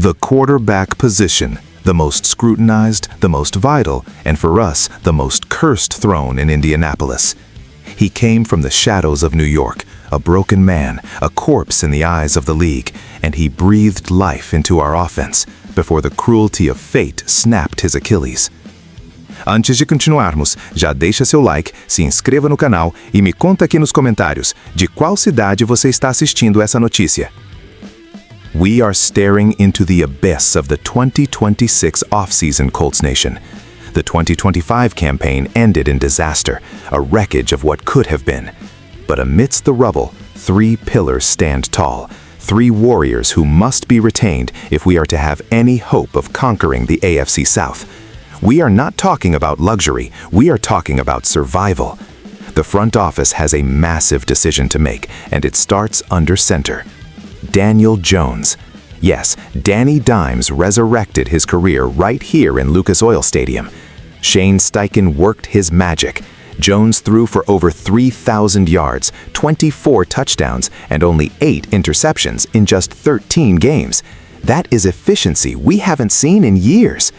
The quarterback position, the most scrutinized, the most vital, and for us, the most cursed throne in Indianapolis. He came from the shadows of New York, a broken man, a corpse in the eyes of the league, and he breathed life into our offense before the cruelty of fate snapped his Achilles. Antes de continuarmos, já deixa seu like, se inscreva no canal e me conta aqui nos comentários de qual cidade você está assistindo essa notícia. We are staring into the abyss of the 2026 offseason, Colts Nation. The 2025 campaign ended in disaster, a wreckage of what could have been. But amidst the rubble, three pillars stand tall, three warriors who must be retained if we are to have any hope of conquering the AFC South. We are not talking about luxury, we are talking about survival. The front office has a massive decision to make, and it starts under center. Daniel Jones. Yes, Danny Dimes resurrected his career right here in Lucas Oil Stadium. Shane Steichen worked his magic. Jones threw for over 3,000 yards, 24 touchdowns, and only 8 interceptions in just 13 games. That is efficiency we haven't seen in years.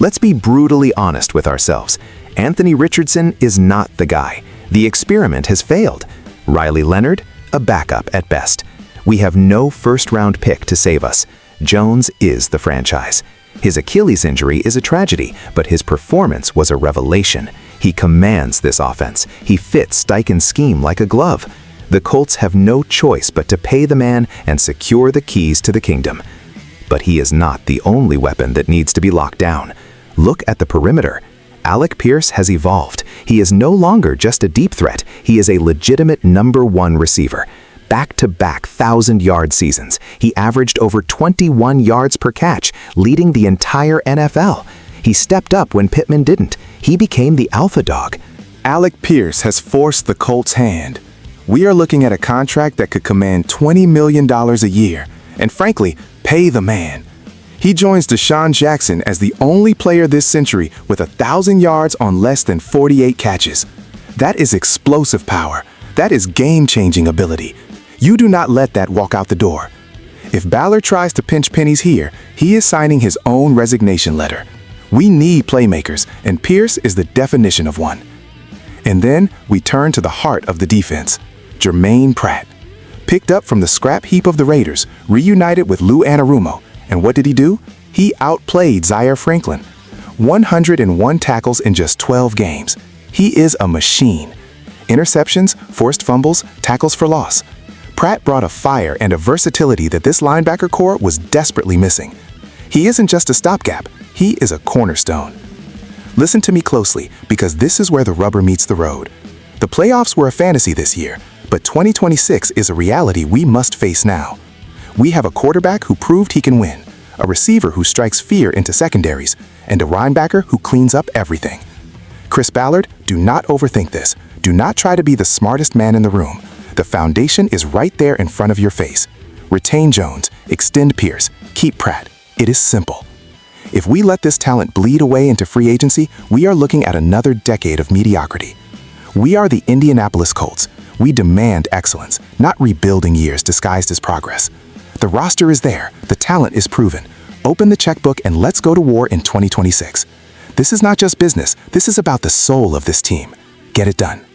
Let's be brutally honest with ourselves. Anthony Richardson is not the guy. The experiment has failed. Riley Leonard, a backup at best. We have no first-round pick to save us. Jones is the franchise. His Achilles injury is a tragedy, but his performance was a revelation. He commands this offense. He fits Steichen's scheme like a glove. The Colts have no choice but to pay the man and secure the keys to the kingdom. But he is not the only weapon that needs to be locked down. Look at the perimeter. Alec Pierce has evolved. He is no longer just a deep threat. He is a legitimate #1 receiver. Back-to-back 1,000-yard seasons, he averaged over 21 yards per catch, leading the entire NFL. He stepped up when Pittman didn't. He became the alpha dog. Alec Pierce has forced the Colts' hand. We are looking at a contract that could command $20 million a year, and frankly, pay the man. He joins Deshaun Jackson as the only player this century with 1,000 yards on less than 48 catches. That is explosive power. That is game-changing ability. You do not let that walk out the door. If Ballard tries to pinch pennies here, he is signing his own resignation letter. We need playmakers, and Pierce is the definition of one. And then we turn to the heart of the defense, Jermaine Pratt. Picked up from the scrap heap of the Raiders, reunited with Lou Anarumo, and what did he do? He outplayed Zaire Franklin. 101 tackles in just 12 games. He is a machine. Interceptions, forced fumbles, tackles for loss. Pratt brought a fire and a versatility that this linebacker core was desperately missing. He isn't just a stopgap, he is a cornerstone. Listen to me closely, because this is where the rubber meets the road. The playoffs were a fantasy this year, but 2026 is a reality we must face now. We have a quarterback who proved he can win, a receiver who strikes fear into secondaries, and a linebacker who cleans up everything. Chris Ballard, do not overthink this. Do not try to be the smartest man in the room. The foundation is right there in front of your face. Retain Jones, extend Pierce, keep Pratt. It is simple. If we let this talent bleed away into free agency, we are looking at another decade of mediocrity. We are the Indianapolis Colts. We demand excellence, not rebuilding years disguised as progress. The roster is there, the talent is proven. Open the checkbook and let's go to war in 2026. This is not just business, this is about the soul of this team. Get it done.